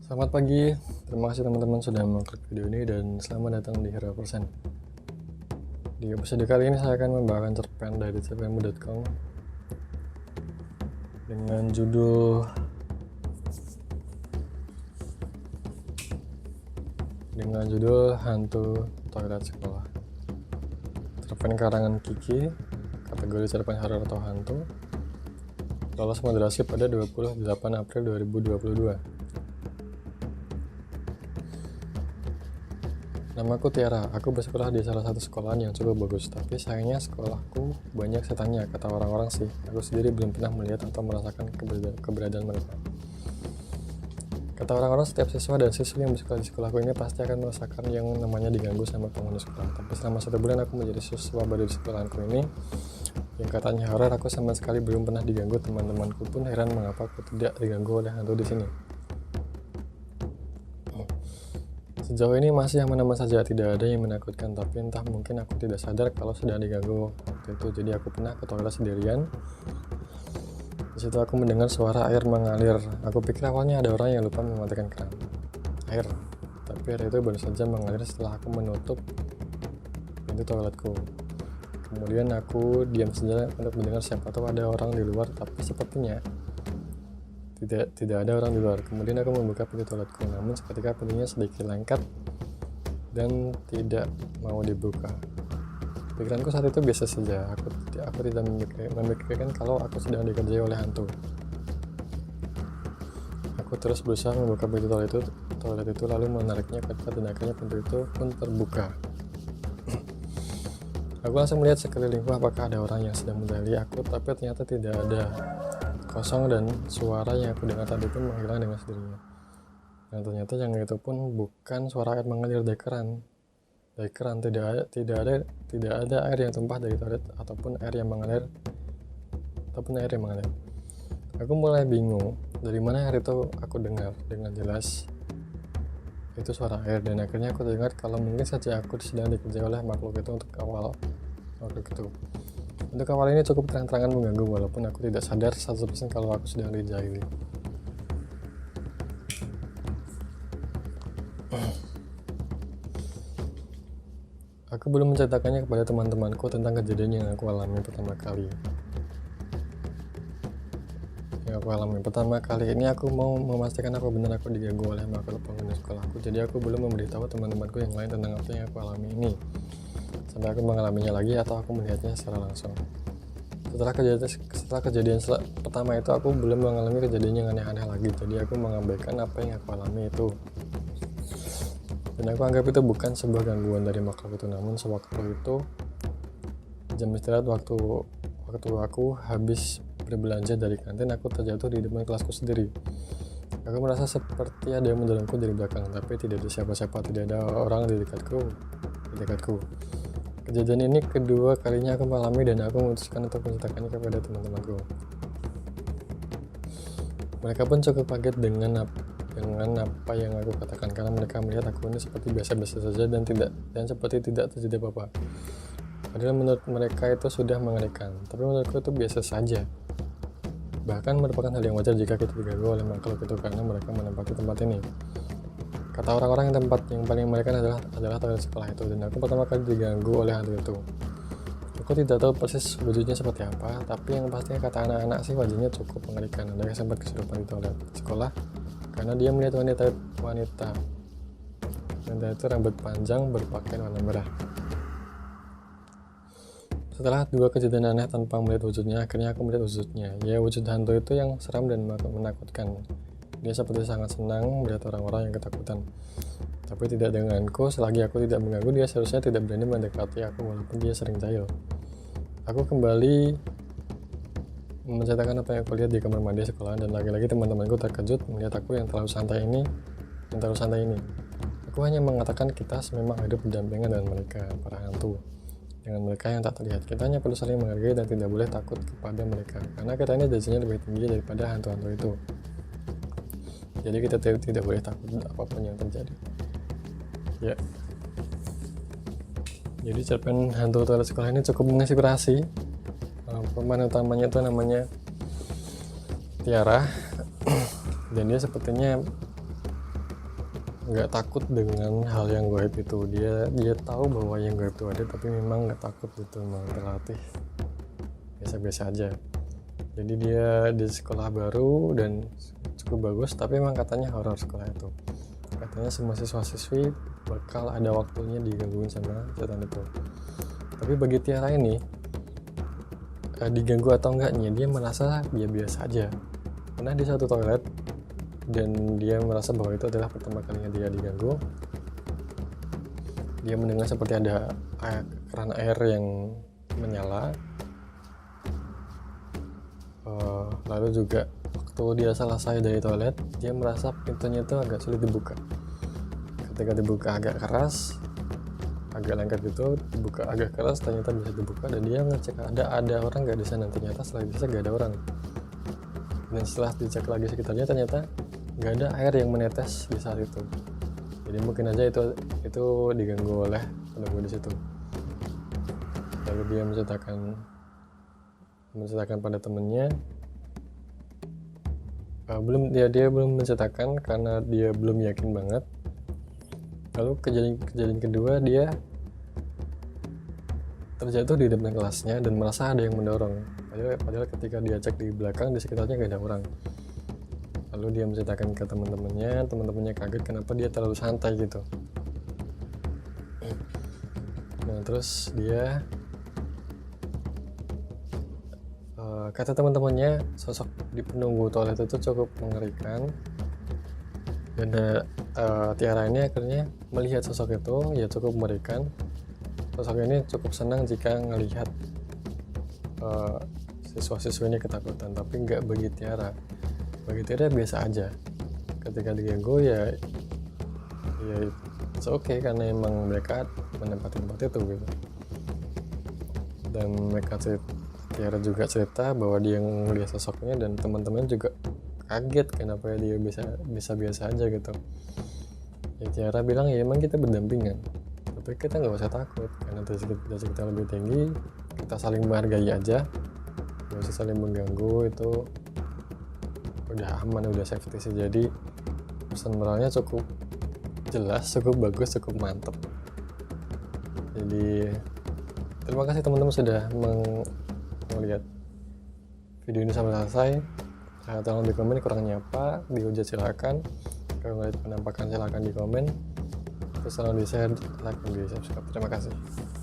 Selamat pagi, terima kasih teman-teman sudah mengklik video ini dan selamat datang di Hero Persen. Di episode kali ini saya akan membawakan cerpen dari cerpenmu.com dengan judul Hantu Toilet Sekolah. Cerpen karangan Kiki, kategori cerpen horor atau hantu, lolos moderasi pada 28 April 2022. Namaku Tiara, aku bersekolah di salah satu sekolahan yang cukup bagus, tapi sayangnya sekolahku banyak setannya, kata orang-orang sih. Aku sendiri belum pernah melihat atau merasakan keberadaan mereka. Kata orang-orang, setiap siswa dan siswi yang bersekolah di sekolahku ini pasti akan merasakan yang namanya diganggu sama penghuni sekolah. Tapi selama 1 bulan aku menjadi siswa baru di sekolahanku ini, yang katanya horor, aku sama sekali belum pernah diganggu. Teman-temanku pun heran mengapa aku tidak diganggu oleh hantu di sini. Sejauh ini masih aman-aman saja, tidak ada yang menakutkan, tapi entah mungkin aku tidak sadar kalau sedang diganggu waktu itu. Jadi aku pernah ke toilet sendirian. Di situ aku mendengar suara air mengalir. Aku pikir awalnya ada orang yang lupa mematikan keran air, tapi air itu baru saja mengalir setelah aku menutup pintu toiletku. Kemudian aku diam saja untuk mendengar siapa tahu ada orang di luar, tapi sepertinya tidak ada orang di luar. Kemudian aku membuka pintu toiletku, namun seketika pintunya sedikit lengket dan tidak mau dibuka. Pikiranku saat itu biasa saja. Aku tidak memikirkan kalau aku sedang dikerjai oleh hantu. Aku terus berusaha membuka pintu toilet itu lalu menariknya ketat dan akhirnya pintu itu pun terbuka. Aku langsung melihat sekelilingku apakah ada orang yang sedang mendali aku, tapi ternyata tidak ada. Kosong, dan suara yang aku dengar tadi pun menghilang dengan sendirinya. Dan ternyata yang itu pun bukan suara air mengalir dari keran. Tidak ada air yang tumpah dari toilet ataupun air yang mengalir. Aku mulai bingung dari mana air itu aku dengar dengan jelas. Itu suara air, dan akhirnya aku dengar kalau mungkin saja aku sedang dikerjai oleh makhluk itu untuk awal makhluk itu. Untuk awal ini cukup terang-terangan mengganggu, walaupun aku tidak sadar 100% kalau aku sedang dijahili. Aku belum menceritakannya kepada teman-temanku tentang kejadian yang aku alami pertama kali. Pertama kali ini aku mau memastikan apa benar aku diganggu oleh makhluk penghuni sekolahku. Jadi aku belum memberitahu teman-temanku yang lain tentang apa yang aku alami ini, sampai aku mengalaminya lagi atau aku melihatnya secara langsung. Setelah kejadian pertama itu, aku belum mengalami kejadian yang aneh-aneh lagi. Jadi aku mengabaikan apa yang aku alami itu, dan aku anggap itu bukan sebuah gangguan dari makhluk itu. Namun sewaktu itu jam istirahat, waktu aku habis berbelanja dari kantin, aku terjatuh di depan kelasku sendiri. Aku merasa seperti ada yang mendorongku dari belakang, tapi tidak ada siapa-siapa, tidak ada orang di dekatku. Kejadian ini kedua kalinya aku mengalami, dan aku memutuskan untuk menceritakannya kepada teman-temanku. Mereka pun cukup kaget dengan apa yang aku katakan, karena mereka melihat aku ini seperti biasa-biasa saja dan seperti tidak terjadi apa-apa. Padahal menurut mereka itu sudah mengerikan, tapi menurutku itu biasa saja. Bahkan merupakan hal yang wajar jika kita diganggu oleh makhluk itu, karena mereka menempati tempat ini. Kata orang-orang, tempat yang paling mengerikan adalah toilet sekolah itu, dan aku pertama kali diganggu oleh hantu itu. Aku tidak tahu persis wujudnya seperti apa, tapi yang pastinya kata anak-anak sih wajahnya cukup mengerikan. Ada yang sempat kesurupan di toilet sekolah karena dia melihat wanita itu rambut panjang berpakaian warna merah. Setelah 2 kejadian aneh tanpa melihat wujudnya, akhirnya aku melihat wujudnya. Ya, wujud hantu itu yang seram dan menakutkan. Dia seperti sangat senang melihat orang-orang yang ketakutan. Tapi tidak denganku. Selagi aku tidak mengganggu, dia seharusnya tidak berani mendekati aku walaupun dia sering jahil. Aku kembali menceritakan apa yang aku lihat di kamar mandi sekolah, dan lagi-lagi teman-temanku terkejut melihat aku yang terlalu santai ini. Aku hanya mengatakan kita memang hidup berdampingan dengan mereka, para hantu, dengan mereka yang tak terlihat. Kita hanya perlu saling menghargai dan tidak boleh takut kepada mereka, karena kita ini derajatnya lebih tinggi daripada hantu-hantu itu. Jadi kita tidak boleh takut apapun yang terjadi. Ya. Jadi cerpen Hantu Toilet Sekolah ini cukup menginspirasi. Pemain utamanya itu namanya Tiara, dan dia sepertinya nggak takut dengan hal yang gaib itu. Dia tahu bahwa yang gaib itu ada, tapi memang nggak takut gitu, memang relatif biasa-biasa aja. Jadi dia di sekolah baru dan cukup bagus, tapi memang katanya horor sekolah itu. Katanya semua siswa-siswi bakal ada waktunya digangguin sama setan itu. Tapi bagi Tiara ini, diganggu atau enggaknya, dia merasa dia biasa aja. Pernah di satu toilet dan dia merasa bahwa itu adalah pertama kalinya dia diganggu. Dia mendengar seperti ada keran air yang menyala. Lalu juga waktu dia selesai dari toilet, dia merasa pintunya itu agak sulit dibuka. Ketika dibuka agak keras, agak lengket gitu, dibuka agak keras, ternyata bisa dibuka. Dan dia ngecek ada orang nggak di sana, ternyata setelah bisa nggak ada orang. Dan setelah dicek lagi sekitarnya, ternyata nggak ada air yang menetes di saat itu. Jadi mungkin aja itu diganggu oleh penunggu di situ. Lalu dia menceritakan pada temennya. Dia belum menceritakan karena dia belum yakin banget. Lalu kejadian kedua, dia terjatuh di depan kelasnya dan merasa ada yang mendorong. Padahal ketika dia cek di belakang, di sekitarnya gak ada orang. Lalu dia menceritakan ke teman-temannya kaget kenapa dia terlalu santai gitu. Nah terus dia kata teman-temannya, sosok di penunggu toilet itu cukup mengerikan. Dan Tiara ini akhirnya melihat sosok itu, ya cukup mengerikan. Sosok ini cukup senang jika melihat siswa-siswinya ketakutan, tapi nggak bagi Tiara. Bagi Tiara biasa aja. Ketika diganggu ya it's okay, karena emang mereka menempati tempat itu gitu. Dan Tiara juga cerita bahwa dia ngelihat sosoknya dan teman-teman juga kaget kenapa dia bisa biasa aja gitu. Ya Tiara bilang ya emang kita berdampingan, tapi kita nggak usah takut karena derajat kita lebih tinggi, kita saling menghargai aja, nggak usah saling mengganggu. Itu udah aman, udah safety sih. Jadi pesan moralnya cukup jelas, cukup bagus, cukup mantep. Jadi terima kasih teman-teman sudah melihat video ini sampai selesai. Tolong di komen kurangnya apa, dihujat silakan. Kalau melihat penampakan silakan di komen. Terus tolong di share, like, dan di subscribe. Terima kasih.